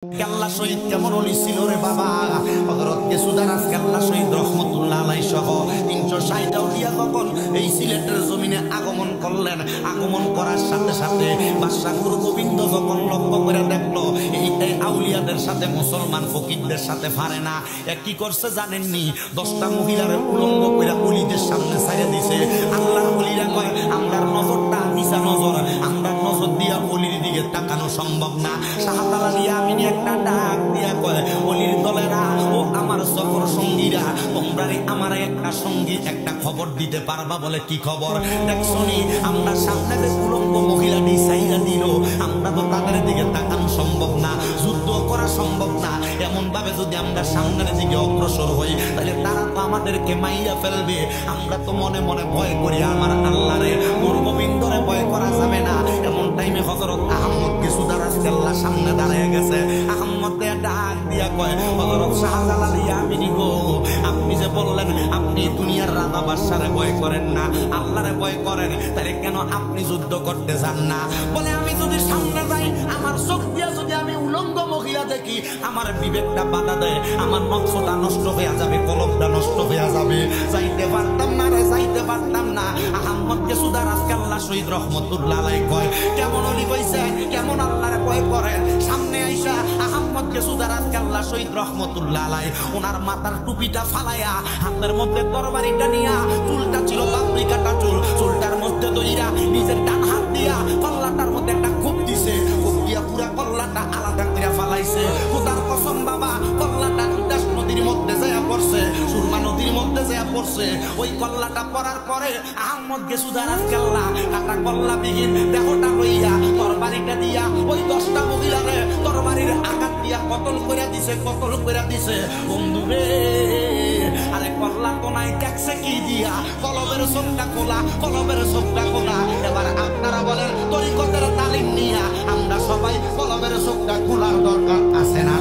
কেল্লা শহীদ কেমন অলি ছিল রে বাবা। হযরত গেসুদারাজ কেল্লা শহীদ রহমতুল্লাহ আলাইহি সহ ৩৬০ আউলিয়া যখন এই সিলেটের জমিনে আগমন করলেন, আগমন করার সাথে সাথে বাদশা গুরু গোবিন্দ যখন লক্ষ্য করে দেখলো এই আউলিয়াদের সাথে মুসলমান ফকিরদের সাথে পারে না, কি করছে জানেননি? 10টা মহিলার উলঙ্গ করে অলিদের সামনে ছাইড়া দিছে। আল্লাহর ওলিরা কয় আমরার নজরটা নিচা নজর, আমরার নজর দিয়া অলির দিকে তাকানো সম্ভব না। শাহতালা দিয়া আমি একটা ডাক দিয়া কয় অলির দলেরা ও আমার সফর সঙ্গীরা, তোমরা আমার একটা সঙ্গী একটা খবর দিতে পারবা? বলে কি খবর? দেখছনি আমরা সামনে যে উলঙ্গ মহিলাটি ছাইড়া দিল, আমরা তো তাদের দিকে তাকানো সম্ভব না, যুদ্ধ করা সম্ভব না। এমন ভাবে যদি আমরা সামনের দিকে অগ্রসর হই তাহলে তারা তো আমাদেরকে মাইয়া ফেলবে। আমরা তো মনে মনে ভয় করি আমার আল্লাহরে, গুরু গোবিন্দরে ভয় করা যাবে না। এমন টাইমে হযরত আহমদ গেসুদারাজ কেল্লার সামনে দাঁড়িয়ে গেছে। আহমদ ডাক দিয়া কয় হযরত শাহজালাল ইয়ামিনী গো, আপনি যে বললেন আপনি দুনিয়ার রাজা বাদশারে ভয় করেন না, আল্লাহরে ভয় করেন, তাহলে কেন আপনি যুদ্ধ করতে যান না? বলে আমি যদি সামনে যাই, আমার চোখ দিয়া যদি আমি উলঙ্গ মহিলা দেখি, আমার বিবেকটা বাধা দেয়, আমার নকশটা নষ্ট হয়ে যাবে, কলমটা নষ্ট হয়ে যাবে। যাইতে পারতাম না রে, যাইতে পারতাম না। আহমদ গেসুদারাজ কেল্লা শহীদ রহমতুল্লাহ আলাইহি কয় কেমন অলি কইছে, কেমন আল্লাহরে ভয় করে। সামনে আইসা আহমদ গেসুদারাজ কেল্লা শহীদ রহমতুল্লাহ আলাইহি ওনার মাথার টুপিটা ফালাইয়া হাতের মধ্যে তরবারিটা নিয়া, চুলটা ছিল পাপড়ি কাটা চুল, চুলটার মধ্যে দইরা নিজের ডান হাত দিয়া কল্লাটার মধ্যে একটা খুব দিছে, খুব দিয়া পুরা কল্লাটা আলাদা করে ফালাইছে। খোদার কসম বাবা, কল্লাটা উদাস নদীর মধ্যে যায়া পড়ছে, সুরমা নদীর মধ্যে যায়া পড়ছে। ওই কল্লাটা পড়ার পরে আহমদ গেসুদারাজ কেল্লা কাটা কল্লা বিহীন দেহটা লইয়া তরবারিটা দিয়া ওই 10টা মহিলারে তরবারির আঘাত দিয়া কতল করে দিছে, কতল করে দিছে। বন্ধু রে, আরে কল্লা তো নাই, দেখছে কি দিয়া? কলবের চোখটা খোলা, কলবের চোখটা খোলা। এবার আপনারা বলেন তরিকতের তালিম নিয়া আমরা সবাই কলবের চোখটা খোলার দরকার আছে না?